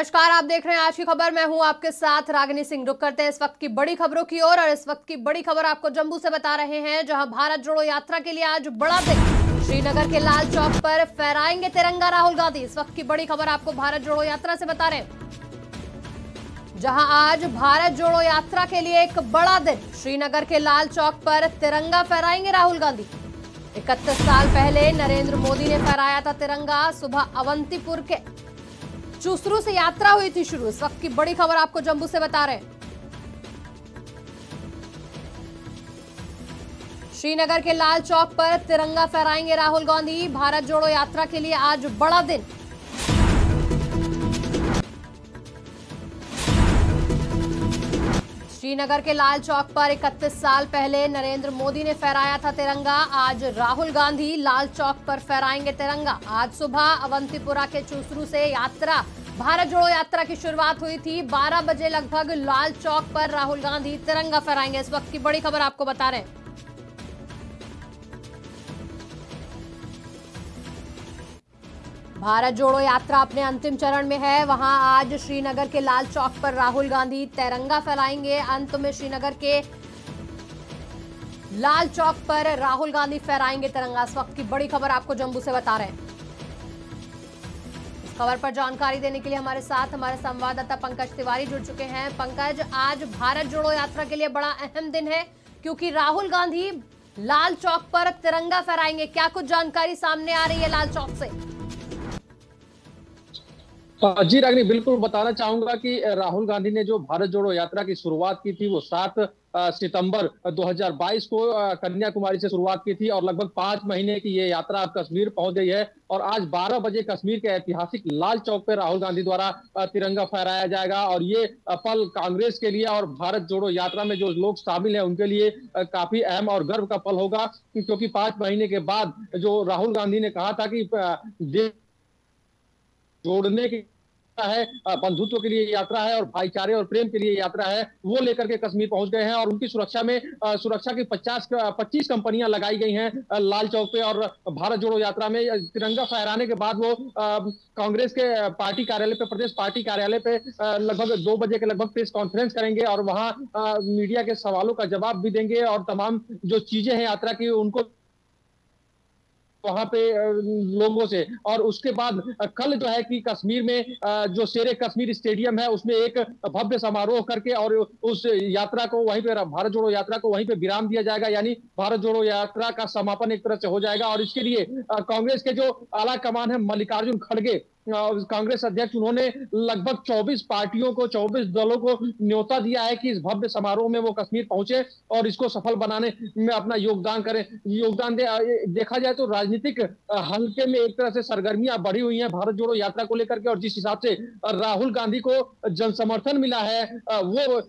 नमस्कार, आप देख रहे हैं आज की खबर। मैं हूं आपके साथ रागिनी सिंह। रुक करते हैं इस वक्त की बड़ी खबरों की ओर और इस वक्त की बड़ी खबर आपको जम्मू से बता रहे हैं, जहां भारत जोड़ो यात्रा के लिए आज बड़ा दिन। श्रीनगर के लाल चौक पर फहराएंगे तिरंगा राहुल गांधी। इस वक्त की बड़ी खबर आपको भारत जोड़ो यात्रा से बता रहे हैं, जहां आज भारत जोड़ो यात्रा के लिए एक बड़ा दिन। श्रीनगर के लाल चौक पर तिरंगा फहराएंगे राहुल गांधी। 31 साल पहले नरेंद्र मोदी ने फहराया था तिरंगा। सुबह अवंतीपुर के चूसरू से यात्रा हुई थी शुरू। इस वक्त की बड़ी खबर आपको जम्मू से बता रहे हैं, श्रीनगर के लाल चौक पर तिरंगा फहराएंगे राहुल गांधी। भारत जोड़ो यात्रा के लिए आज बड़ा दिन। श्रीनगर के लाल चौक पर 31 साल पहले नरेंद्र मोदी ने फहराया था तिरंगा। आज राहुल गांधी लाल चौक पर फहराएंगे तिरंगा। आज सुबह अवंतीपुरा के चूसरू से यात्रा भारत जोड़ो यात्रा की शुरुआत हुई थी। 12 बजे लगभग लाल चौक पर राहुल गांधी तिरंगा फहराएंगे। इस वक्त की बड़ी खबर आपको बता रहे हैं, भारत जोड़ो यात्रा अपने अंतिम चरण में है। वहां आज श्रीनगर के लाल चौक पर राहुल गांधी तिरंगा फहराएंगे। अंत में श्रीनगर के लाल चौक पर राहुल गांधी फहराएंगे तिरंगा। इस वक्त की बड़ी खबर आपको जम्मू से बता रहे हैं। इस खबर पर जानकारी देने के लिए हमारे साथ हमारे संवाददाता पंकज तिवारी जुड़ चुके हैं। पंकज, आज भारत जोड़ो यात्रा के लिए बड़ा अहम दिन है, क्योंकि राहुल गांधी लाल चौक पर तिरंगा फहराएंगे। क्या कुछ जानकारी सामने आ रही है लाल चौक से? जी रागिनी, बिल्कुल बताना चाहूंगा कि राहुल गांधी ने जो भारत जोड़ो यात्रा की शुरुआत की थी वो 7 सितंबर 2022 को कन्याकुमारी से शुरुआत की थी और लगभग 5 महीने की ये यात्रा अब कश्मीर पहुंच गई है। और आज 12 बजे कश्मीर के ऐतिहासिक लाल चौक पर राहुल गांधी द्वारा तिरंगा फहराया जाएगा। और ये पल कांग्रेस के लिए और भारत जोड़ो यात्रा में जो लोग शामिल हैं उनके लिए काफी अहम और गर्व का पल होगा, क्योंकि 5 महीने के बाद जो राहुल गांधी ने कहा था कि देश जोड़ने की है, बंधुत्व के लिए यात्रा है और भाईचारे और प्रेम के लिए यात्रा है, वो लेकर के कश्मीर पहुंच गए हैं। और उनकी सुरक्षा में सुरक्षा की 25 कंपनियां लगाई गई हैं लाल चौक पे। और भारत जोड़ो यात्रा में तिरंगा फहराने के बाद वो कांग्रेस के पार्टी कार्यालय पे, प्रदेश पार्टी कार्यालय पे लगभग 2 बजे के लगभग प्रेस कॉन्फ्रेंस करेंगे और वहां मीडिया के सवालों का जवाब भी देंगे और तमाम जो चीजें हैं यात्रा की उनको वहां पे लोगों से। और उसके बाद कल जो है कि कश्मीर में जो शेरे कश्मीर स्टेडियम है उसमें एक भव्य समारोह करके और उस यात्रा को वहीं पे, भारत जोड़ो यात्रा को वहीं पे विराम दिया जाएगा, यानी भारत जोड़ो यात्रा का समापन एक तरह से हो जाएगा। और इसके लिए कांग्रेस के जो आला कमान है मल्लिकार्जुन खड़गे कांग्रेस अध्यक्ष, उन्होंने लगभग 24 पार्टियों को, 24 दलों को न्योता दिया है कि इस भव्य समारोह में वो कश्मीर पहुंचे और इसको सफल बनाने में अपना योगदान करें, योगदान दे। देखा जाए तो राजनीतिक हल्के में एक तरह से सरगर्मियां बढ़ी हुई हैं भारत जोड़ो यात्रा को लेकर के। और जिस हिसाब से राहुल गांधी को जन समर्थन मिला है वो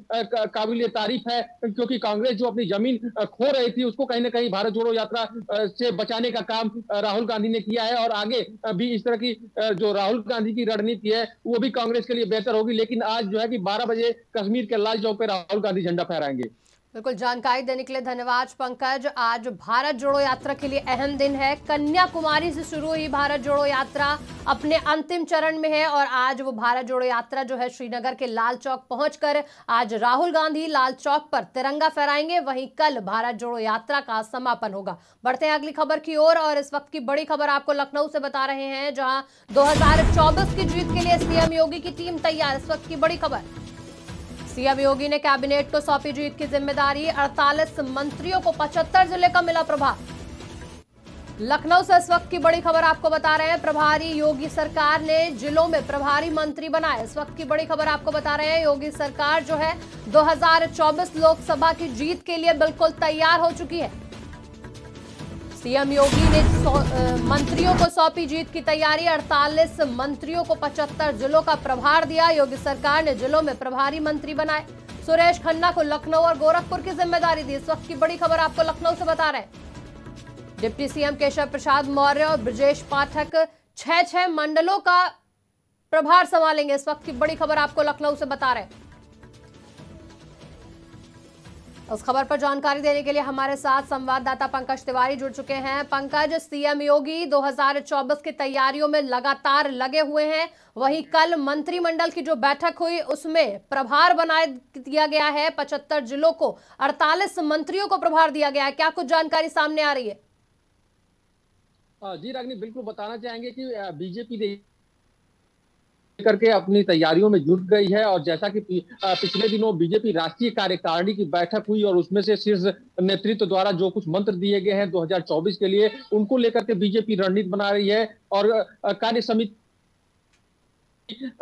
काबिल तारीफ है, क्योंकि कांग्रेस जो अपनी जमीन खो रही थी उसको कहीं ना कहीं भारत जोड़ो यात्रा से बचाने का काम राहुल गांधी ने किया है। और आगे भी इस तरह की जो राहुल गांधी की रणनीति है वो भी कांग्रेस के लिए बेहतर होगी। लेकिन आज जो है कि 12 बजे कश्मीर के लाल चौक पर राहुल गांधी झंडा फहराएंगे। बिल्कुल, जानकारी देने के लिए धन्यवाद पंकज। आज भारत जोड़ो यात्रा के लिए अहम दिन है। कन्याकुमारी से शुरू हुई भारत जोड़ो यात्रा अपने अंतिम चरण में है और आज वो भारत जोड़ो यात्रा जो है श्रीनगर के लाल चौक पहुंचकर आज राहुल गांधी लाल चौक पर तिरंगा फहराएंगे। वहीं कल भारत जोड़ो यात्रा का समापन होगा। बढ़ते हैं अगली खबर की ओर और इस वक्त की बड़ी खबर आपको लखनऊ से बता रहे हैं, जहां 2024 की जीत के लिए सीएम योगी की टीम तैयार। इस वक्त की बड़ी खबर, सीएम योगी ने कैबिनेट को सौंपी जीत की जिम्मेदारी। 48 मंत्रियों को 75 जिले का मिला प्रभार। लखनऊ से इस वक्त की बड़ी खबर आपको बता रहे हैं, प्रभारी योगी सरकार ने जिलों में प्रभारी मंत्री बनाए। इस वक्त की बड़ी खबर आपको बता रहे हैं, योगी सरकार जो है 2024 लोकसभा की जीत के लिए बिल्कुल तैयार हो चुकी है। सीएम योगी ने मंत्रियों को सौंपी जीत की तैयारी। 48 मंत्रियों को 75 जिलों का प्रभार दिया। योगी सरकार ने जिलों में प्रभारी मंत्री बनाए। सुरेश खन्ना को लखनऊ और गोरखपुर की जिम्मेदारी दी। इस वक्त की बड़ी खबर आपको लखनऊ से बता रहे हैं, डिप्टी सीएम केशव प्रसाद मौर्य और ब्रजेश पाठक 6 मंडलों का प्रभार संभालेंगे। इस वक्त की बड़ी खबर आपको लखनऊ से बता रहे हैं। उस खबर पर जानकारी देने के लिए हमारे साथ संवाददाता पंकज तिवारी जुड़ चुके हैं। पंकज, सीएम योगी 2024 की तैयारियों में लगातार लगे हुए हैं। वहीं कल मंत्रिमंडल की जो बैठक हुई उसमें प्रभार बनाए दिया गया है, 75 जिलों को 48 मंत्रियों को प्रभार दिया गया है। क्या कुछ जानकारी सामने आ रही है? जी रागिनी, बिल्कुल बताना चाहेंगे कि बीजेपी करके अपनी तैयारियों में जुट गई है। और जैसा कि पिछले दिनों बीजेपी राष्ट्रीय कार्यकारिणी की बैठक हुई और उसमें से शीर्ष नेतृत्व द्वारा जो कुछ मंत्र दिए गए हैं 2024 के लिए, उनको लेकर के बीजेपी रणनीति बना रही है। और कार्य समिति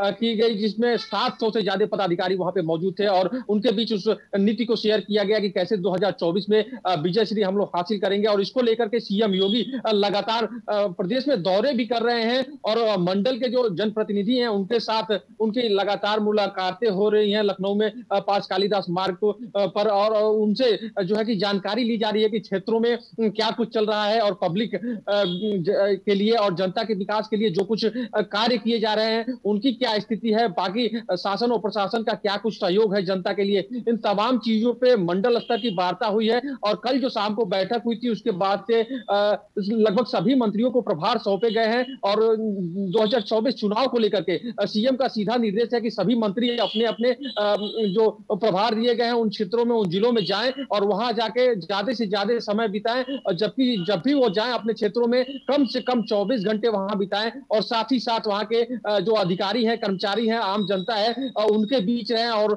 की गई जिसमें 700 से ज्यादा पदाधिकारी वहां पे मौजूद थे और उनके बीच उस नीति को शेयर किया गया कि कैसे 2024 में विजय श्री हम लोग हासिल करेंगे। और इसको लेकर के सीएम योगी लगातार प्रदेश में दौरे भी कर रहे हैं और मंडल के जो जनप्रतिनिधि हैं उनके साथ उनकी लगातार मुलाकातें हो रही हैं लखनऊ में पास कालिदास मार्ग पर। और उनसे जो है कि जानकारी ली जा रही है कि क्षेत्रों में क्या कुछ चल रहा है और पब्लिक के लिए और जनता के विकास के लिए जो कुछ कार्य किए जा रहे हैं उनकी क्या स्थिति है, बाकी शासन और प्रशासन का क्या कुछ सहयोग है जनता के लिए। इन तमाम चीजों पे मंडल स्तर की वार्ता हुई है। और कल जो शाम को बैठक हुई थी उसके बाद से लगभग सभी मंत्रियों को प्रभार सौंपे गए हैं। और 2024 चुनाव को लेकर के सीएम का सीधा निर्देश है कि सभी मंत्री अपने अपने जो प्रभार दिए गए हैं उन क्षेत्रों में, उन जिलों में जाएं और वहां जाके ज्यादा से ज्यादा समय बिताएं। और जब भी वो जाएं अपने क्षेत्रों में कम से कम 24 घंटे वहां बिताएं और साथ ही साथ वहां के जो अधिकारी हैं, कर्मचारी हैं, आम जनता है उनके बीच रहें और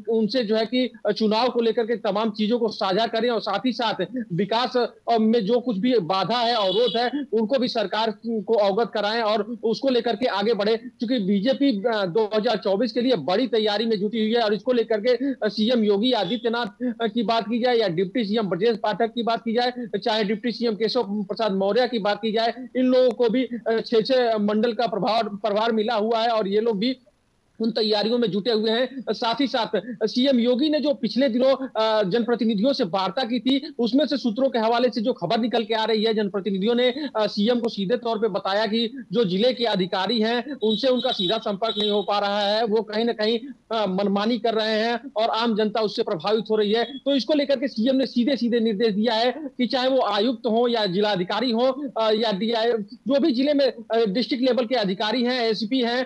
उनसे जो है कि चुनाव को लेकर के तमाम चीजों को साझा करें। और साथ ही साथ विकास में जो कुछ भी बाधा है, अवरोध है, उनको भी सरकार को अवगत कराएं और उसको लेकर के आगे बढ़े। क्योंकि बीजेपी 2024 के लिए बड़ी तैयारी में जुटी हुई है। और इसको लेकर के सीएम योगी आदित्यनाथ की बात की जाए या डिप्टी सीएम ब्रजेश पाठक की बात की जाए, चाहे डिप्टी सीएम केशव प्रसाद मौर्य की बात की जाए, इन लोगों को भी 6 मंडल का प्रभार मिला हुआ है और ये लोग भी उन तैयारियों में जुटे हुए हैं। साथ ही साथ सीएम योगी ने जो पिछले दिनों जनप्रतिनिधियों से वार्ता की थी उसमें से सूत्रों के हवाले से जो खबर निकल के आ रही है, जनप्रतिनिधियों ने सीएम को सीधे तौर पे बताया कि जो जिले के अधिकारी हैं उनसे उनका सीधा संपर्क नहीं हो पा रहा है, वो कहीं ना कहीं मनमानी कर रहे हैं और आम जनता उससे प्रभावित हो रही है। तो इसको लेकर के सीएम ने सीधे सीधे निर्देश दिया है कि चाहे वो आयुक्त हो या जिलाधिकारी हो या जो भी जिले में डिस्ट्रिक्ट लेवल के अधिकारी हैं, एसपी हैं,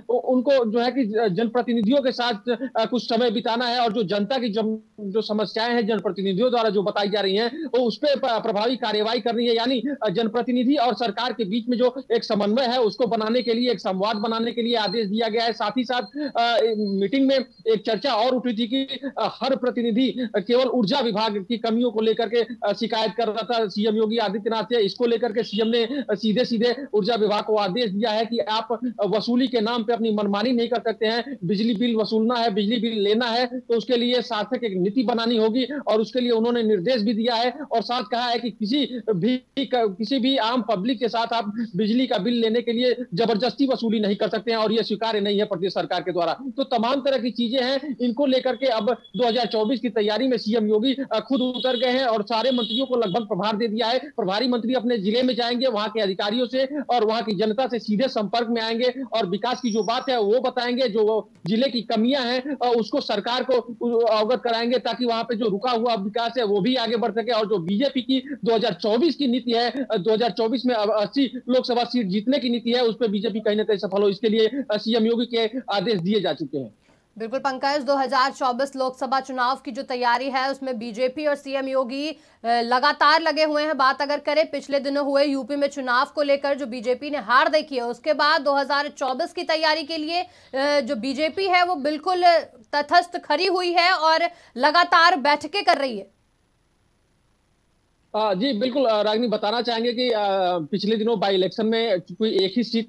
उनको जो है कि जनप्रतिनिधियों के साथ कुछ समय बिताना है। और जो जनता की जो समस्याएं हैं जनप्रतिनिधियों द्वारा जो बताई जा रही हैं वो उस पर प्रभावी कार्यवाही करनी है। यानी जनप्रतिनिधि और सरकार के बीच में जो एक समन्वय है उसको बनाने के लिए, एक संवाद बनाने के लिए आदेश दिया गया है। साथ ही साथ मीटिंग में एक चर्चा और उठी थी कि हर प्रतिनिधि केवल ऊर्जा विभाग की कमियों को लेकर के शिकायत कर रहा था सीएम योगी आदित्यनाथ से। इसको लेकर के सीएम ने सीधे सीधे ऊर्जा विभाग को आदेश दिया है कि आप वसूली के नाम पे अपनी मनमानी नहीं कर सकते हैं। बिजली बिल वसूलना है, बिजली बिल लेना है तो उसके लिए सार्थक एक नीति बनानी होगी। और उसके लिए उन्होंने निर्देश भी दिया है और साथ कहा है कि किसी भी आम पब्लिक के साथ आप बिजली का बिल लेने के लिए जबरदस्ती वसूली नहीं कर सकते हैं और यह स्वीकार्य नहीं है प्रदेश सरकार के द्वारा। तो तमाम तरह की चीजें हैं, इनको लेकर के अब 2024 की तैयारी में सीएम योगी खुद उतर गए हैं और सारे मंत्रियों को लगभग प्रभार दे दिया है। प्रभारी मंत्री अपने जिले में जाएंगे, वहां के अधिकारियों से और वहां की जनता से सीधे संपर्क में आएंगे और विकास की जो बात है वो बताएंगे, जो जिले की कमियां हैं उसको सरकार को अवगत कराएंगे ताकि वहां पे जो रुका हुआ विकास है वो भी आगे बढ़ सके। और जो बीजेपी की 2024 की नीति है, 2024 में 80 लोकसभा सीट जीतने की नीति है, उस पर बीजेपी कहीं ना कहीं सफल हो, इसके लिए सीएम योगी के आदेश दिए जा चुके हैं। बिल्कुल पंकज, 2024 लोकसभा चुनाव की जो तैयारी है उसमें बीजेपी और सीएम योगी लगातार लगे हुए हैं। बात अगर करें पिछले दिनों हुए यूपी में चुनाव को लेकर जो बीजेपी ने हार देखी है, उसके बाद 2024 की तैयारी के लिए जो बीजेपी है वो बिल्कुल तटस्थ खड़ी हुई है और लगातार बैठकें कर रही है। जी बिल्कुल रागिनी, बताना चाहेंगे कि पिछले दिनों बाई इलेक्शन में कोई एक ही सीट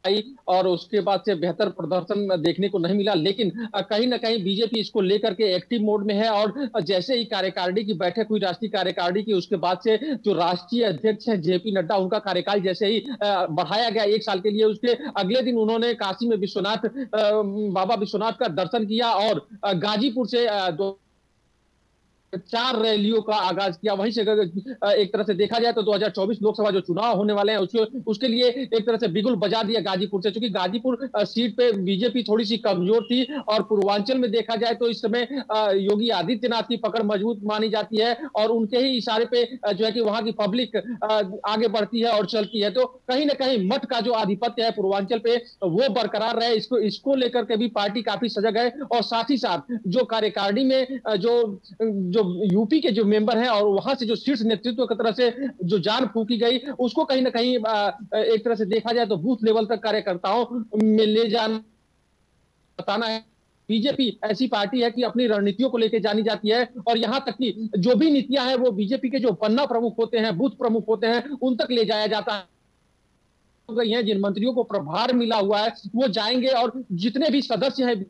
आई और उसके बाद से बेहतर प्रदर्शन देखने को नहीं मिला। लेकिन कहीं ना कहीं बीजेपी इसको लेकर के एक्टिव मोड में है। और जैसे ही कार्यकारिणी की बैठक हुई, राष्ट्रीय कार्यकारिणी की, उसके बाद से जो राष्ट्रीय अध्यक्ष हैं जेपी नड्डा, उनका कार्यकाल जैसे ही बढ़ाया गया 1 साल के लिए, उसके अगले दिन उन्होंने काशी में बाबा विश्वनाथ का दर्शन किया और गाजीपुर से 4 रैलियों का आगाज किया। वहीं से अगर एक तरह से देखा जाए तो 2024 लोकसभा जो चुनाव होने वाले हैं उसके लिए एक तरह से बिगुल बजा दिया गाजीपुर से, क्योंकि गाजीपुर सीट पे बीजेपी थोड़ी सी कमजोर थी और पूर्वांचल में देखा जाए तो इस समय योगी आदित्यनाथ की पकड़ मजबूत मानी जाती है और उनके ही इशारे पे जो है कि वहां की पब्लिक आगे बढ़ती है और चलती है। तो कहीं ना कहीं मठ का जो आधिपत्य है पूर्वांचल पे वो बरकरार रहे, इसको लेकर के भी पार्टी काफी सजग है। और साथ ही साथ जो कार्यकारिणी में जो यूपी के जो मेंबर हैं और वहां से जो शीर्ष नेतृत्व की तरह से जो जान फूकी गई उसको कहीं ना कहीं एक तरह से देखा जाए तो बूथ लेवल तक कार्यकर्ताओं में ले जाना बताना है। बीजेपी ऐसी पार्टी है कि अपनी रणनीतियों को लेकर जानी जाती है और यहां तक कि जो भी नीतियां हैं वो बीजेपी के जो पन्ना प्रमुख होते हैं, बूथ प्रमुख होते हैं, उन तक ले जाया जाता है। गई है जिन मंत्रियों को प्रभार मिला हुआ है वो जाएंगे और जितने भी सदस्य हैं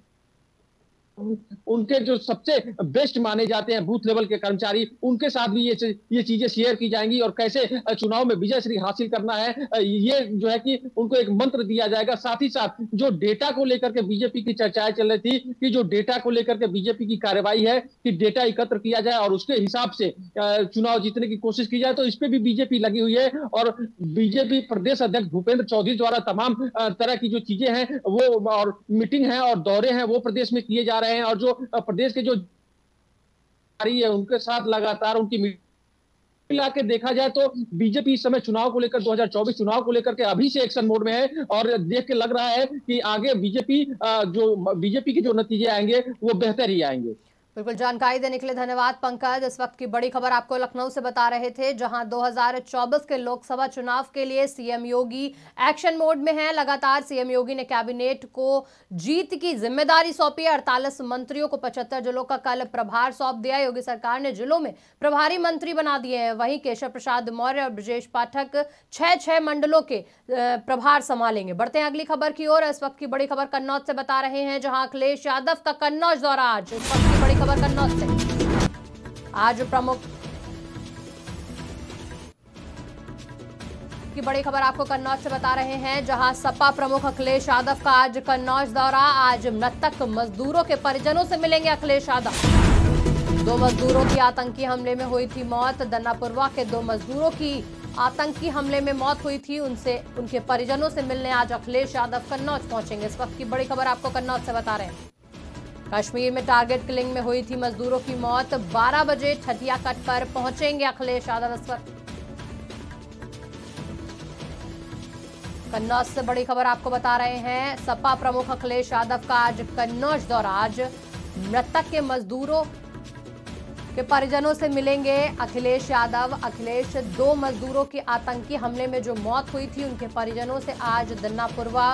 उनके जो सबसे बेस्ट माने जाते हैं बूथ लेवल के कर्मचारी, उनके साथ भी ये चीजें शेयर की जाएंगी और कैसे चुनाव में विजय श्री हासिल करना है ये जो है कि उनको एक मंत्र दिया जाएगा। साथ ही साथ जो डेटा को लेकर के बीजेपी की चर्चाएं चल रही थी कि जो डेटा को लेकर के बीजेपी की कार्रवाई है कि डेटा एकत्र किया जाए और उसके हिसाब से चुनाव जीतने की कोशिश की जाए, तो इस पे भी बीजेपी लगी हुई है। और बीजेपी प्रदेश अध्यक्ष भूपेंद्र चौधरी द्वारा तमाम तरह की जो चीजें हैं वो और मीटिंग है और दौरे हैं वो प्रदेश में किए जा रहे हैं और जो प्रदेश के जो है उनके साथ लगातार उनकी मिला के देखा जाए तो बीजेपी इस समय चुनाव को लेकर 2024 चुनाव को लेकर के अभी से एक्शन मोड में है और देख के लग रहा है कि आगे बीजेपी के जो नतीजे आएंगे वो बेहतर ही आएंगे। बिल्कुल, जानकारी देने के लिए धन्यवाद पंकज। इस वक्त की बड़ी खबर आपको लखनऊ से बता रहे थे, जहां 2024 के लोकसभा चुनाव के लिए सीएम योगी एक्शन मोड में हैं। लगातार सीएम योगी ने कैबिनेट को जीत की जिम्मेदारी सौंपी है। 48 मंत्रियों को 75 जिलों का कल प्रभार सौंप दिया। योगी सरकार ने जिलों में प्रभारी मंत्री बना दिए हैं। वहीं केशव प्रसाद मौर्य और ब्रजेश पाठक 6 मंडलों के प्रभार संभालेंगे। बढ़ते हैं अगली खबर की ओर। इस वक्त की बड़ी खबर कन्नौज से बता रहे हैं, जहां अखिलेश यादव का कन्नौज दौरा आज। इस वक्त की बड़ी खबर कन्नौज से आज प्रमुख की बड़ी खबर आपको कन्नौज से बता रहे हैं, जहां सपा प्रमुख अखिलेश यादव का आज कन्नौज दौरा। आज मृतक मजदूरों के परिजनों से मिलेंगे अखिलेश यादव। 2 मजदूरों की आतंकी हमले में हुई थी मौत। दन्नापुरवा के 2 मजदूरों की आतंकी हमले में मौत हुई थी, उनके परिजनों से मिलने आज अखिलेश यादव कन्नौज पहुंचेंगे। इस वक्त की बड़ी खबर आपको कन्नौज से बता रहे हैं। कश्मीर में टारगेट किलिंग में हुई थी मजदूरों की मौत। 12 बजे छठिया कट पर पहुंचेंगे अखिलेश यादव। इस वक्त कन्नौज से बड़ी खबर आपको बता रहे हैं, सपा प्रमुख अखिलेश यादव का आज कन्नौज दौरा। आज मृतक के मजदूरों के परिजनों से मिलेंगे अखिलेश यादव। अखिलेश 2 मजदूरों की आतंकी हमले में जो मौत हुई थी उनके परिजनों से आज दन्नापुरवा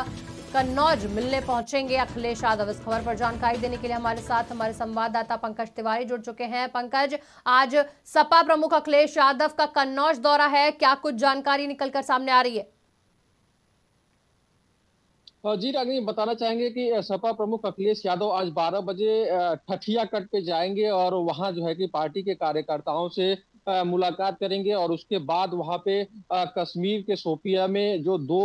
कन्नौज मिलने पहुंचेंगे अखिलेश यादव। इस खबर पर जानकारी देने के लिए हमारे साथ हमारे संवाददाता पंकज तिवारी जुड़ चुके हैं। पंकज, आज सपा प्रमुख अखिलेश यादव का कन्नौज दौरा है, क्या कुछ जानकारी निकलकर सामने आ रही है? जी रागिनी, बताना चाहेंगे कि सपा प्रमुख अखिलेश यादव आज 12 बजे ठठिया कट पे जाएंगे और वहां जो है कि पार्टी के कार्यकर्ताओं से मुलाकात करेंगे और उसके बाद वहां पे कश्मीर के शोपिया में जो 2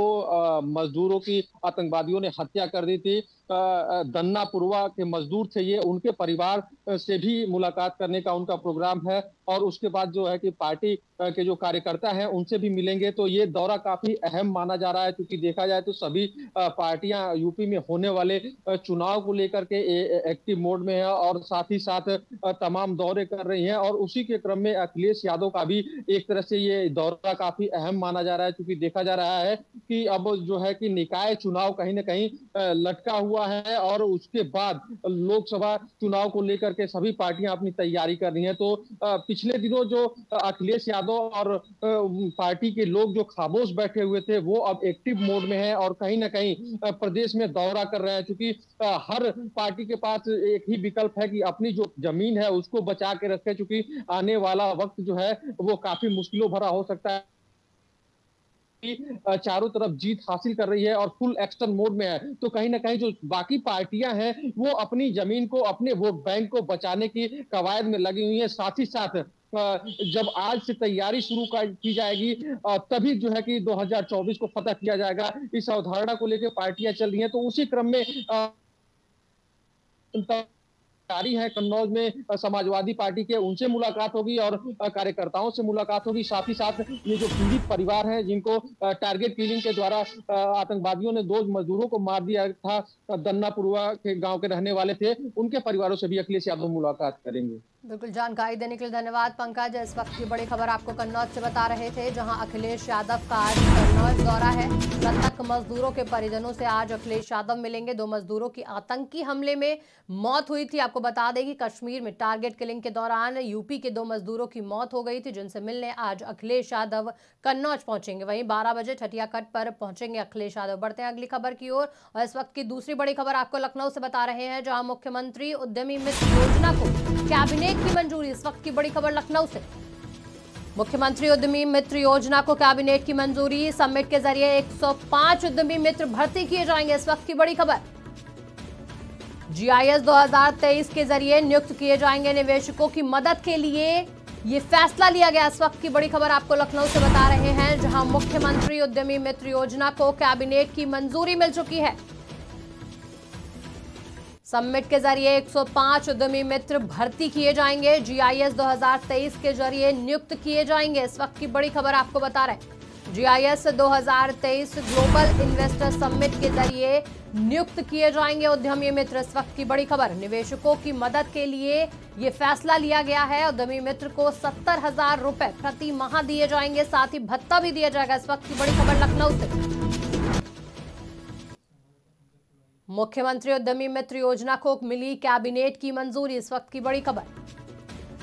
मजदूरों की आतंकवादियों ने हत्या कर दी थी, दन्नापुरवा के मजदूर थे ये, उनके परिवार से भी मुलाकात करने का उनका प्रोग्राम है और उसके बाद जो है कि पार्टी के जो कार्यकर्ता हैं उनसे भी मिलेंगे। तो ये दौरा काफी अहम माना जा रहा है, क्योंकि देखा जाए तो सभी पार्टियां यूपी में होने वाले चुनाव को लेकर के एक्टिव मोड में है और साथ ही साथ तमाम दौरे कर रही हैं और उसी के क्रम में अखिलेश यादव का भी एक तरह से ये दौरा काफी अहम माना जा रहा है, क्योंकि देखा जा रहा है कि अब जो है कि निकाय चुनाव कहीं ना कहीं लटका हुआ है और उसके बाद लोकसभा चुनाव को लेकर के सभी पार्टियां अपनी तैयारी कर रही हैं। तो पिछले दिनों जो अखिलेश यादव और पार्टी के लोग जो खामोश बैठे हुए थे वो अब एक्टिव मोड में है और कहीं ना कहीं प्रदेश में दौरा कर रहे हैं, क्योंकि हर पार्टी के पास एक ही विकल्प है कि अपनी जो जमीन है उसको बचा के रखे, क्योंकि आने वाला वक्त जो है वो काफी मुश्किलों भरा हो सकता है। चारों तरफ जीत हासिल कर रही है और फुल एक्शन मोड में है, तो कहीं ना कहीं जो बाकी पार्टियां हैं वो अपनी जमीन को, अपने वोट बैंक को बचाने की कवायद में लगी हुई है। साथ ही साथ जब आज से तैयारी शुरू की जाएगी तभी जो है कि 2024 को फतह किया जाएगा, इस अवधारणा को लेकर पार्टियां चल रही हैं। तो उसी क्रम में अधिकारी हैं कन्नौज में समाजवादी पार्टी के, उनसे मुलाकात होगी और कार्यकर्ताओं से मुलाकात होगी। साथ ही साथ ये जो पीड़ित परिवार हैं जिनको टारगेट किलिंग के द्वारा आतंकवादियों ने 2 मजदूरों को मार दिया था, दन्नापुरवा के गांव के रहने वाले थे, उनके परिवारों से भी अखिलेश यादव मुलाकात करेंगे। बिल्कुल, जानकारी देने के लिए धन्यवाद पंकज। इस वक्त की बड़ी खबर आपको कन्नौज से बता रहे थे, जहां अखिलेश यादव का आज कन्नौज दौरा है। मृतक मजदूरों के परिजनों से आज अखिलेश यादव मिलेंगे। 2 मजदूरों की आतंकी हमले में मौत हुई थी। आपको बता दें कि कश्मीर में टारगेट किलिंग के दौरान यूपी के 2 मजदूरों की मौत हो गई थी, जिनसे मिलने आज अखिलेश यादव कन्नौज पहुंचेंगे। वहीं 12 बजे ठटिया कट पर पहुंचेंगे अखिलेश यादव। बढ़ते हैं अगली खबर की ओर, और इस वक्त की दूसरी बड़ी खबर आपको लखनऊ से बता रहे हैं, जहां मुख्यमंत्री उद्यमी मित्र योजना को कैबिनेट की मंजूरी। इस वक्त की बड़ी खबर लखनऊ से, मुख्यमंत्री उद्यमी मित्र योजना को कैबिनेट की मंजूरी। समिट के जरिए 105 उद्यमी मित्र भर्ती किए जाएंगे। इस वक्त की बड़ी खबर, जीआईएस 2023 के जरिए नियुक्त किए जाएंगे निवेशकों की मदद के लिए ये फैसला लिया गया। इस वक्त की बड़ी खबर आपको लखनऊ से बता रहे हैं, जहां मुख्यमंत्री उद्यमी मित्र योजना को कैबिनेट की मंजूरी मिल चुकी है। समिट के जरिए 105 उद्यमी मित्र भर्ती किए जाएंगे। जीआईएस 2023 के जरिए नियुक्त किए जाएंगे। इस वक्त की बड़ी खबर आपको बता रहे हैं, जीआईएस 2023 ग्लोबल इन्वेस्टर समिट के जरिए नियुक्त किए जाएंगे उद्यमी मित्र। इस वक्त की बड़ी खबर, निवेशकों की मदद के लिए ये फैसला लिया गया है। उद्यमी मित्र को 70,000 रुपए प्रति माह दिए जाएंगे, साथ ही भत्ता भी दिया जाएगा। इस वक्त की बड़ी खबर लखनऊ से, मुख्यमंत्री उद्यमी मित्र योजना को मिली कैबिनेट की मंजूरी। इस वक्त की बड़ी खबर,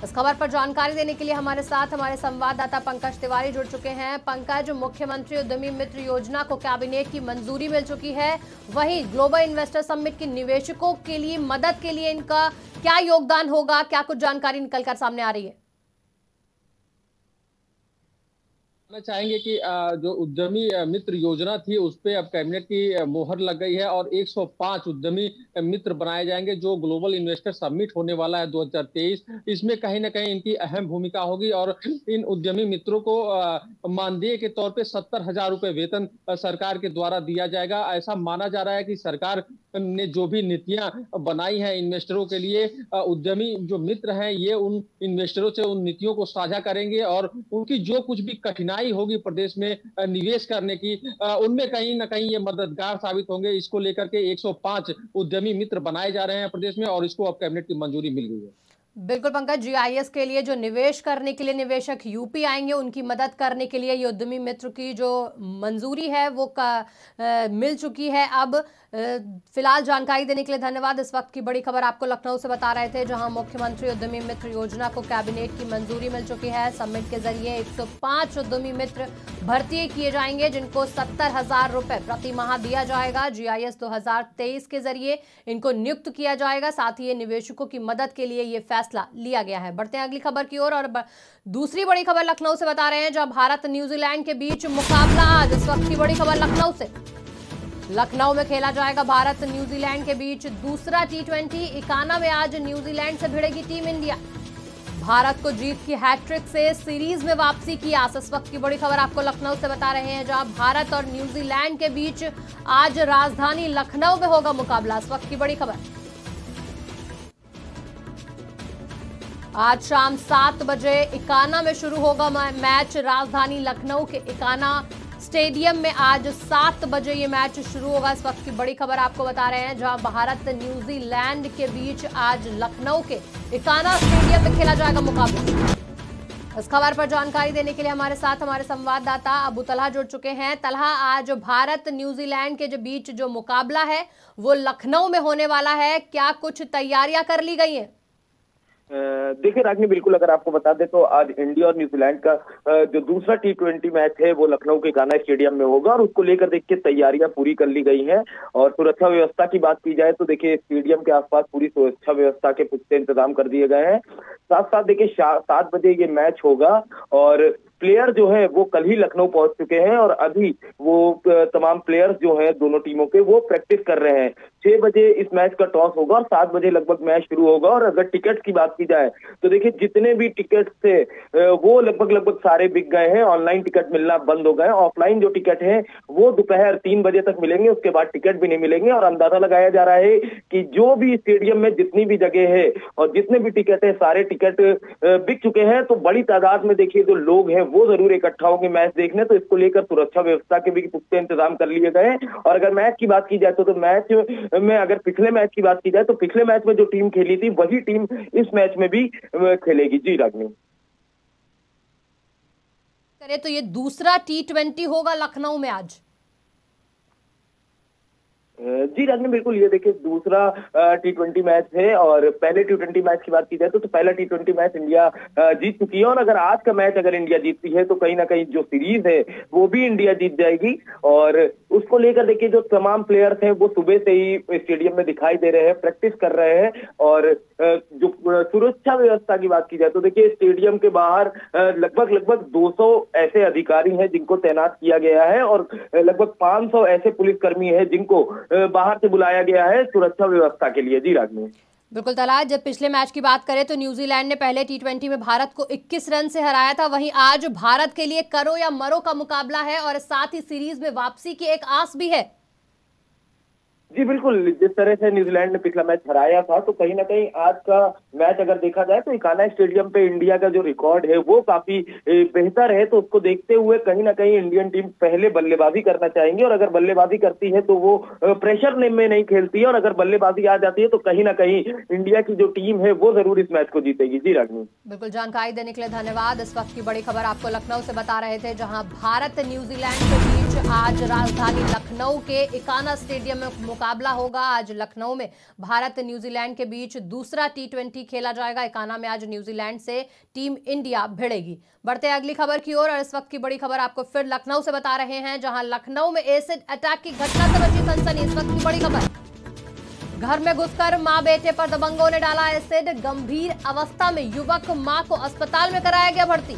इस खबर पर जानकारी देने के लिए हमारे साथ हमारे संवाददाता पंकज तिवारी जुड़ चुके हैं। पंकज, मुख्यमंत्री उद्यमी मित्र योजना को कैबिनेट की मंजूरी मिल चुकी है, वहीं ग्लोबल इन्वेस्टर समिट के निवेशकों के लिए मदद के लिए इनका क्या योगदान होगा, क्या कुछ जानकारी निकलकर सामने आ रही है? चाहेंगे कि जो उद्यमी मित्र योजना थी उस पे अब कैबिनेट की मोहर लग गई है और 105 उद्यमी मित्र बनाए जाएंगे। जो ग्लोबल इन्वेस्टर समिट होने वाला है 2023, इसमें कहीं ना कहीं इनकी अहम भूमिका होगी और इन उद्यमी मित्रों को मानदेय के तौर पे 70,000 रुपए वेतन सरकार के द्वारा दिया जाएगा। ऐसा माना जा रहा है कि सरकार ने जो भी नीतियां बनाई हैं इन्वेस्टरों के लिए, उद्यमी जो मित्र हैं ये उन इन्वेस्टरों से उन नीतियों को साझा करेंगे और उनकी जो कुछ भी कठिनाई होगी प्रदेश में निवेश करने की, उनमें कहीं ना कहीं ये मददगार साबित होंगे। इसको लेकर के 105 उद्यमी मित्र बनाए जा रहे हैं प्रदेश में और इसको अब कैबिनेट की मंजूरी मिल गई है। बिल्कुल पंकज, जीआईएस के लिए जो निवेश करने के लिए निवेशक यूपी आएंगे, उनकी मदद करने के लिए ये उद्यमी मित्र की जो मंजूरी है वो मिल चुकी है। अब फिलहाल जानकारी देने के लिए धन्यवाद। इस वक्त की बड़ी खबर आपको लखनऊ से बता रहे थे, जहां मुख्यमंत्री उद्यमी मित्र योजना को कैबिनेट की मंजूरी मिल चुकी है। समिट के जरिए 105 उद्यमी मित्र भर्ती किए जाएंगे, जिनको 70,000 रुपए प्रति माह दिया जाएगा। जीआईएस 2023 के जरिए इनको नियुक्त किया जाएगा, साथ ही ये निवेशकों की मदद के लिए ये फैसला लिया गया है। बढ़ते हैं अगली खबर की ओर, और दूसरी बड़ी खबर लखनऊ से बता रहे हैं, जहां भारत न्यूजीलैंड के बीच मुकाबला आज। इस वक्त की बड़ी खबर लखनऊ से, लखनऊ में खेला जाएगा भारत न्यूजीलैंड के बीच दूसरा T20। इकाना में आज न्यूजीलैंड से भिड़ेगी टीम इंडिया। भारत को जीत की हैट्रिक से सीरीज में वापसी की आस। इस वक्त की बड़ी खबर आपको लखनऊ से बता रहे हैं, जहां भारत और न्यूजीलैंड के बीच आज राजधानी लखनऊ में होगा मुकाबला। इस वक्त की बड़ी खबर, आज शाम 7 बजे इकाना में शुरू होगा मैच। राजधानी लखनऊ के इकाना स्टेडियम में आज 7 बजे ये मैच शुरू होगा। इस वक्त की बड़ी खबर आपको बता रहे हैं, जहां भारत न्यूजीलैंड के बीच आज लखनऊ के इकाना स्टेडियम में खेला जाएगा मुकाबला। इस खबर पर जानकारी देने के लिए हमारे साथ हमारे संवाददाता अबू तलहा जुड़ चुके हैं। तलहा, आज भारत न्यूजीलैंड के बीच जो मुकाबला है वो लखनऊ में होने वाला है, क्या कुछ तैयारियां कर ली गई हैं? देखिए रागनी, बिल्कुल अगर आपको बता दें तो आज इंडिया और न्यूजीलैंड का जो दूसरा T20 मैच है वो लखनऊ के इकाना स्टेडियम में होगा और उसको लेकर देखिए तैयारियां पूरी कर ली गई हैं। और सुरक्षा व्यवस्था की बात की जाए तो देखिए स्टेडियम के आसपास पूरी सुरक्षा व्यवस्था के पुख्ता इंतजाम कर दिए गए हैं। साथ साथ देखिए 7 बजे ये मैच होगा और प्लेयर जो है वो कल ही लखनऊ पहुंच चुके हैं और अभी वो तमाम प्लेयर्स जो हैं दोनों टीमों के वो प्रैक्टिस कर रहे हैं। 6 बजे इस मैच का टॉस होगा और 7 बजे लगभग मैच शुरू होगा। और अगर टिकट की बात की जाए तो देखिए जितने भी टिकट थे वो लगभग सारे बिक गए हैं। ऑनलाइन टिकट मिलना बंद हो गए। ऑफलाइन जो टिकट है वो दोपहर 3 बजे तक मिलेंगे, उसके बाद टिकट भी नहीं मिलेंगे। और अंदाजा लगाया जा रहा है कि जो भी स्टेडियम में जितनी भी जगह है और जितने भी टिकट है सारे टिकट बिक चुके हैं। तो बड़ी तादाद में देखिए जो लोग हैं वो जरूर इकट्ठा होंगे मैच देखने। तो इसको लेकर सुरक्षा व्यवस्था के भी पुख्ते इंतजाम कर लिए गए हैं। और अगर मैच की बात की जाए तो मैच में अगर पिछले मैच की बात की जाए तो पिछले मैच में जो टीम खेली थी वही टीम इस मैच में भी खेलेगी। जी रागनी, करें तो ये दूसरा T20 होगा लखनऊ में आज। जी राजनी, बिल्कुल ये देखिए दूसरा T20 मैच है। और पहले T20 मैच की बात की जाए तो पहला T20 मैच इंडिया जीत चुकी है। और अगर आज का मैच अगर इंडिया जीतती है तो कहीं ना कहीं जो सीरीज है वो भी इंडिया जीत जाएगी। और उसको लेकर देखिए जो तमाम प्लेयर्स हैं वो सुबह से ही स्टेडियम में दिखाई दे रहे हैं, प्रैक्टिस कर रहे हैं। और जो सुरक्षा व्यवस्था की बात की जाए तो देखिए स्टेडियम के बाहर लगभग 200 ऐसे अधिकारी हैं जिनको तैनात किया गया है। और लगभग 500 ऐसे पुलिसकर्मी हैं जिनको बाहर से बुलाया गया है सुरक्षा व्यवस्था के लिए। जी राजनी, बिल्कुल तला, जब पिछले मैच की बात करें तो न्यूजीलैंड ने पहले T20 में भारत को 21 रन से हराया था। वहीं आज भारत के लिए करो या मरो का मुकाबला है और साथ ही सीरीज में वापसी की एक आस भी है। जी बिल्कुल, जिस तरह से न्यूजीलैंड ने पिछला मैच हराया था तो कहीं ना कहीं आज का मैच अगर देखा जाए तो इकाना स्टेडियम पे इंडिया का जो रिकॉर्ड है वो काफी बेहतर है। तो उसको देखते हुए कहीं ना कहीं इंडियन टीम पहले बल्लेबाजी करना चाहेंगे। और अगर बल्लेबाजी करती है तो वो प्रेशर में नहीं खेलती है। और अगर बल्लेबाजी आ जाती है तो कहीं ना कहीं इंडिया की जो टीम है वो जरूर इस मैच को जीतेगी। जी रागनी, बिल्कुल जानकारी देने के लिए धन्यवाद। इस वक्त की बड़ी खबर आपको लखनऊ से बता रहे थे, जहां भारत न्यूजीलैंड के बीच आज राजधानी लखनऊ के इकाना स्टेडियम में मुकाबला होगा। आज लखनऊ में भारत न्यूजीलैंड के बीच दूसरा T20 खेला जाएगा। इकाना में आज न्यूजीलैंड से टीम इंडिया भिड़ेगी। बढ़ते अगली खबर की ओर और इस वक्त की बड़ी खबर आपको फिर लखनऊ से बता रहे हैं, जहां लखनऊ में एसिड अटैक की घटना से मची सनसनी। इस वक्त की बड़ी खबर, घर में घुसकर मां बेटे पर दबंगों ने डाला एसिड। गंभीर अवस्था में युवक मां को अस्पताल में कराया गया भर्ती।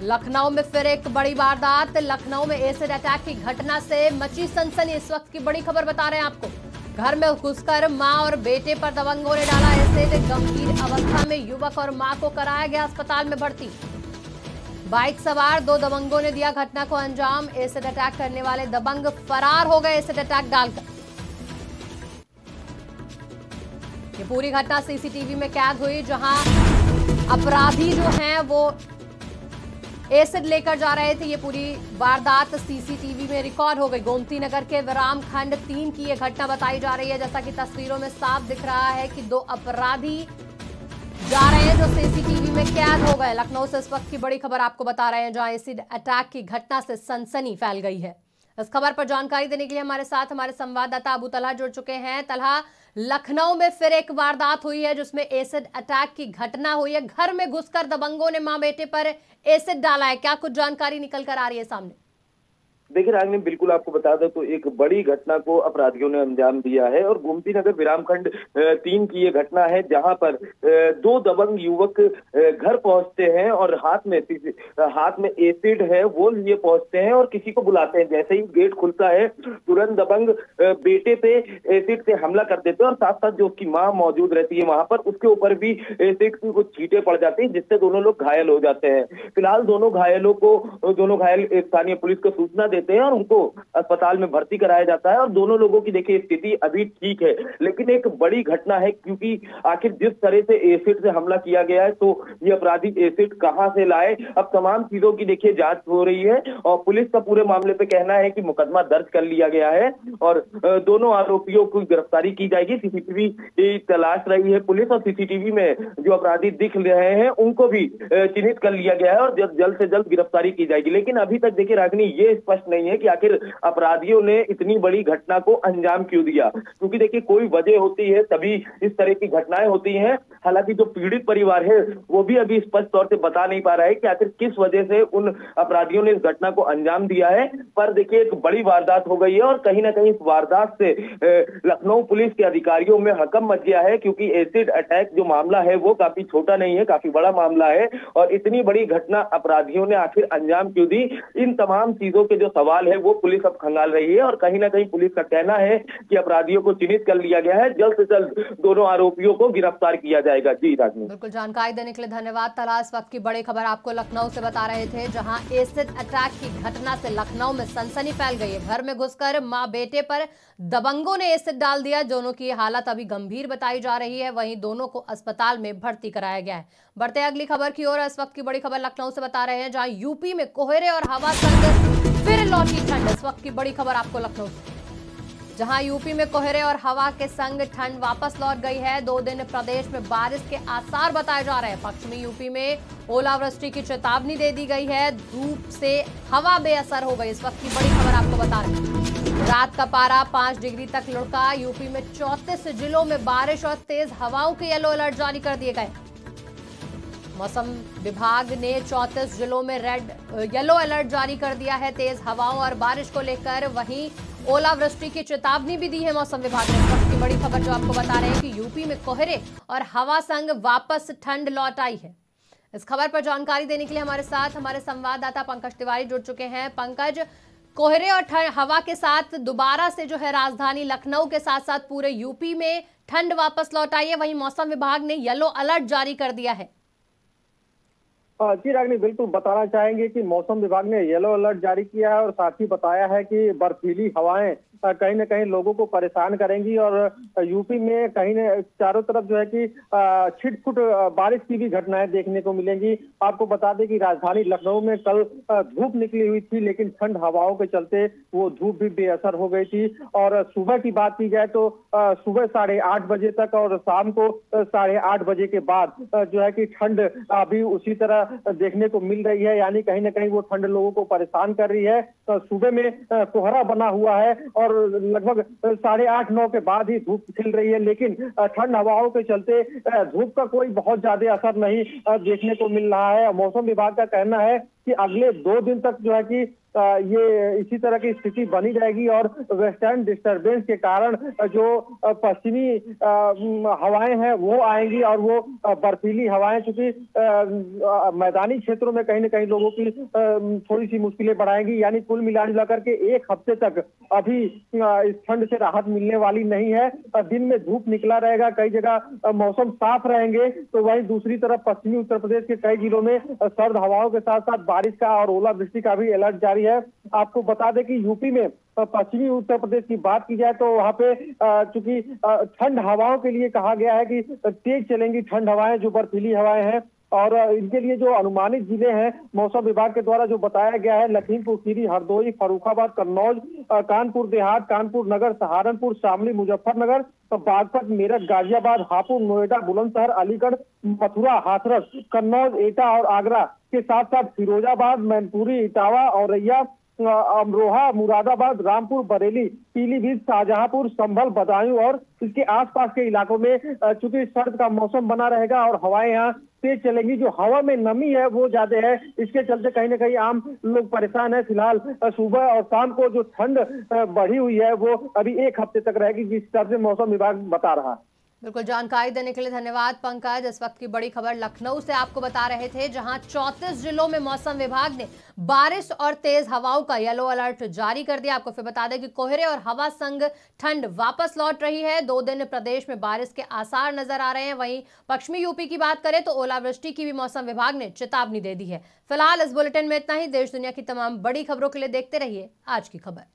लखनऊ में फिर एक बड़ी वारदात। लखनऊ में एसिड अटैक की घटना से मची सनसनी। इस वक्त की बड़ी खबर बता रहे हैं आपको, घर में घुसकर मां और बेटे पर दबंगों ने डाला एसिड। गंभीर अवस्था में युवक और मां को कराया गया अस्पताल में भर्ती। बाइक सवार 2 दबंगों ने दिया घटना को अंजाम। एसिड अटैक करने वाले दबंग फरार हो गए एसिड अटैक डालकर। ये पूरी घटना सीसीटीवी में कैद हुई, जहां अपराधी जो हैं वो एसिड लेकर जा रहे थे। ये पूरी वारदात सीसीटीवी में रिकॉर्ड हो गई। गोमती नगर के विराम खंड 3 की ये घटना बताई जा रही है। जैसा कि तस्वीरों में साफ दिख रहा है कि 2 अपराधी जा रहे हैं जो सीसीटीवी में कैद हो गए। लखनऊ से इस वक्त की बड़ी खबर आपको बता रहे हैं, जहां एसिड अटैक की घटना से सनसनी फैल गई है। इस खबर पर जानकारी देने के लिए हमारे साथ हमारे संवाददाता अबू तलहा जुड़ चुके हैं। तलहा, लखनऊ में फिर एक वारदात हुई है जिसमें एसिड अटैक की घटना हुई है। घर में घुसकर दबंगों ने मां बेटे पर एसिड डाला है, क्या कुछ जानकारी निकल कर आ रही है सामने? देखिए रागनी, बिल्कुल आपको बता दें तो एक बड़ी घटना को अपराधियों ने अंजाम दिया है। और गोमती नगर विरामखंड 3 की ये घटना है, जहां पर 2 दबंग युवक घर पहुंचते हैं और हाथ में एसिड है वो लिए पहुंचते हैं और किसी को बुलाते हैं। जैसे ही गेट खुलता है तुरंत दबंग बेटे पे एसिड से हमला कर देते हैं। और साथ साथ जो उसकी मां मौजूद रहती है वहां पर, उसके ऊपर भी एसिड की कुछ छींटे पड़ जाती हैं, जिससे दोनों लोग घायल हो जाते हैं। फिलहाल दोनों घायल स्थानीय पुलिस को सूचना देते हैं और उनको अस्पताल में भर्ती कराया जाता है। और दोनों लोगों की देखिए स्थिति अभी ठीक है। लेकिन एक बड़ी घटना है, क्योंकि आखिर जिस तरह से एसिड से हमला किया गया है तो ये अपराधी एसिड कहां से लाए, अब तमाम चीजों की देखिए जांच हो रही है। और पुलिस का पूरे मामले पे कहना है कि मुकदमा दर्ज कर लिया गया है और दोनों आरोपियों की गिरफ्तारी की जाएगी। सीसीटीवी तलाश रही है पुलिस और सीसीटीवी में जो अपराधी दिख रहे हैं उनको भी चिन्हित कर लिया गया है और जल्द से जल्द गिरफ्तारी की जाएगी। लेकिन अभी तक देखिए रागनी, ये स्पष्ट नहीं है कि आखिर अपराधियों ने इतनी बड़ी घटना को अंजाम क्यों दिया, क्योंकि देखिए कोई वजह होती है तभी इस तरह की घटनाएं होती हैं। हालांकि जो पीड़ित परिवार है वो भी अभी स्पष्ट तौर से बता नहीं पा रहा है कि आखिर किस वजह से उन अपराधियों ने इस घटना को अंजाम दिया है। पर देखिए एक बड़ी वारदात हो गई है और कहीं ना कहीं इस वारदात से लखनऊ पुलिस के अधिकारियों में हकम मच गया है, क्योंकि एसिड अटैक जो मामला है वो काफी छोटा नहीं है, काफी बड़ा मामला है। और इतनी बड़ी घटना अपराधियों ने आखिर अंजाम क्यों दी, इन तमाम चीजों के जो सवाल है वो पुलिस अब खंगाल रही है और कहीं ना कहीं पुलिस का कहना है कि अपराधियों को चिन्हित कर लिया गया है, जल्द से जल्द दोनों आरोपियों को गिरफ्तार किया जाएगा। जी राजनी, बिल्कुल जानकारी देने के लिए धन्यवाद तला। इस वक्त की बड़ी खबर आपको लखनऊ से बता रहे थे, जहां एसिड अटैक की घटना से लखनऊ में सनसनी फैल गई है। घर में घुसकर मां बेटे पर दबंगों ने एसिड डाल दिया। दोनों की हालत अभी गंभीर बताई जा रही है, वहीं दोनों को अस्पताल में भर्ती कराया गया है। बढ़ते अगली खबर की ओर। इस वक्त की बड़ी खबर लखनऊ से बता रहे हैं, जहां यूपी में कोहरे और हवा संग फिर लौटी ठंड। इस वक्त की बड़ी खबर आपको लखनऊ से, जहां यूपी में कोहरे और हवा के संग ठंड वापस लौट गई है। 2 दिन प्रदेश में बारिश के आसार बताए जा रहे हैं। पश्चिमी यूपी में ओलावृष्टि की चेतावनी दे दी गई है। धूप से हवा बेअसर हो गई। इस वक्त की बड़ी खबर आपको बता रहे हैं, रात का पारा 5 डिग्री तक लुढ़का। यूपी में 34 जिलों में बारिश और तेज हवाओं के येलो अलर्ट जारी कर दिए गए। मौसम विभाग ने 34 जिलों में येलो अलर्ट जारी कर दिया है तेज हवाओं और बारिश को लेकर। वहीं ओलावृष्टि की चेतावनी भी दी है मौसम विभाग ने। इस वक्त की बड़ी खबर जो आपको बता रहे हैं कि यूपी में कोहरे और हवा संग वापस ठंड लौट आई है। इस खबर पर जानकारी देने के लिए हमारे साथ हमारे संवाददाता पंकज तिवारी जुड़ चुके हैं। पंकज, कोहरे और हवा के साथ दोबारा से जो है राजधानी लखनऊ के साथ साथ पूरे यूपी में ठंड वापस लौट आई है। वहीं मौसम विभाग ने येलो अलर्ट जारी कर दिया है। जी रागिनी, बिल्कुल बताना चाहेंगे कि मौसम विभाग ने येलो अलर्ट जारी किया है और साथ ही बताया है कि बर्फीली हवाएं कहीं न कहीं लोगों को परेशान करेंगी और यूपी में कहीं न चारों तरफ जो है कि छिटपुट बारिश की भी घटनाएं देखने को मिलेंगी। आपको बता दें कि राजधानी लखनऊ में कल धूप निकली हुई थी, लेकिन ठंड हवाओं के चलते वो धूप भी बेअसर हो गई थी। और सुबह की बात की जाए तो सुबह 8:30 बजे तक और शाम को 8:30 बजे के बाद जो है कि ठंड अभी उसी तरह देखने को मिल रही है, यानी कहीं ना कहीं वो ठंड लोगों को परेशान कर रही है। तो सुबह में कोहरा बना हुआ है और लगभग 8:30-9 के बाद ही धूप खिल रही है, लेकिन ठंड हवाओं के चलते धूप का कोई बहुत ज्यादा असर नहीं देखने को मिल रहा है। मौसम विभाग का कहना है कि अगले 2 दिन तक जो है कि ये इसी तरह की स्थिति बनी रहेगी और वेस्टर्न डिस्टरबेंस के कारण जो पश्चिमी हवाएं हैं वो आएंगी और वो बर्फीली हवाएं, चूंकि मैदानी क्षेत्रों में कहीं न कहीं लोगों की थोड़ी सी मुश्किलें बढ़ाएंगी। यानी कुल मिलाकर के 1 हफ्ते तक अभी इस ठंड से राहत मिलने वाली नहीं है। दिन में धूप निकला रहेगा, कई जगह मौसम साफ रहेंगे, तो वहीं दूसरी तरफ पश्चिमी उत्तर प्रदेश के कई जिलों में सर्द हवाओं के साथ साथ बारिश का और ओलावृष्टि का भी अलर्ट जारी है। आपको बता दें कि यूपी में पश्चिमी उत्तर प्रदेश की बात की जाए तो वहां पे चूंकि ठंड हवाओं के लिए कहा गया है कि तेज चलेंगी ठंड हवाएं, जो बर्फीली हवाएं हैं। और इनके लिए जो अनुमानित जिले हैं मौसम विभाग के द्वारा जो बताया गया है, लखीमपुर खीरी, हरदोई, फर्रुखाबाद, कन्नौज, कानपुर देहात, कानपुर नगर, सहारनपुर, शामली, मुजफ्फरनगर, बागपत, मेरठ, गाजियाबाद, हापुड़, नोएडा, बुलंदशहर, अलीगढ़, मथुरा, हाथरस, कन्नौज, एटा और आगरा के साथ साथ फिरोजाबाद, मैनपुरी, इटावा, औरैया, अमरोहा, मुरादाबाद, रामपुर, बरेली, पीलीभीत, शाहजहांपुर, संभल, बदायूं और इसके आसपास के इलाकों में चूंकि सर्द का मौसम बना रहेगा और हवाएं यहाँ तेज चलेंगी। जो हवा में नमी है वो ज्यादा है, इसके चलते कहीं ना कहीं आम लोग परेशान है। फिलहाल सुबह और शाम को जो ठंड बढ़ी हुई है वो अभी 1 हफ्ते तक रहेगी, जिस तरह से मौसम विभाग बता रहा है। बिल्कुल जानकारी देने के लिए धन्यवाद पंकज। इस वक्त की बड़ी खबर लखनऊ से आपको बता रहे थे, जहां 34 जिलों में मौसम विभाग ने बारिश और तेज हवाओं का येलो अलर्ट जारी कर दिया। आपको फिर बता दें कि कोहरे और हवा संग ठंड वापस लौट रही है। 2 दिन प्रदेश में बारिश के आसार नजर आ रहे हैं। वहीं पश्चिमी यूपी की बात करें तो ओलावृष्टि की भी मौसम विभाग ने चेतावनी दे दी है। फिलहाल इस बुलेटिन में इतना ही। देश दुनिया की तमाम बड़ी खबरों के लिए देखते रहिए आज की खबर।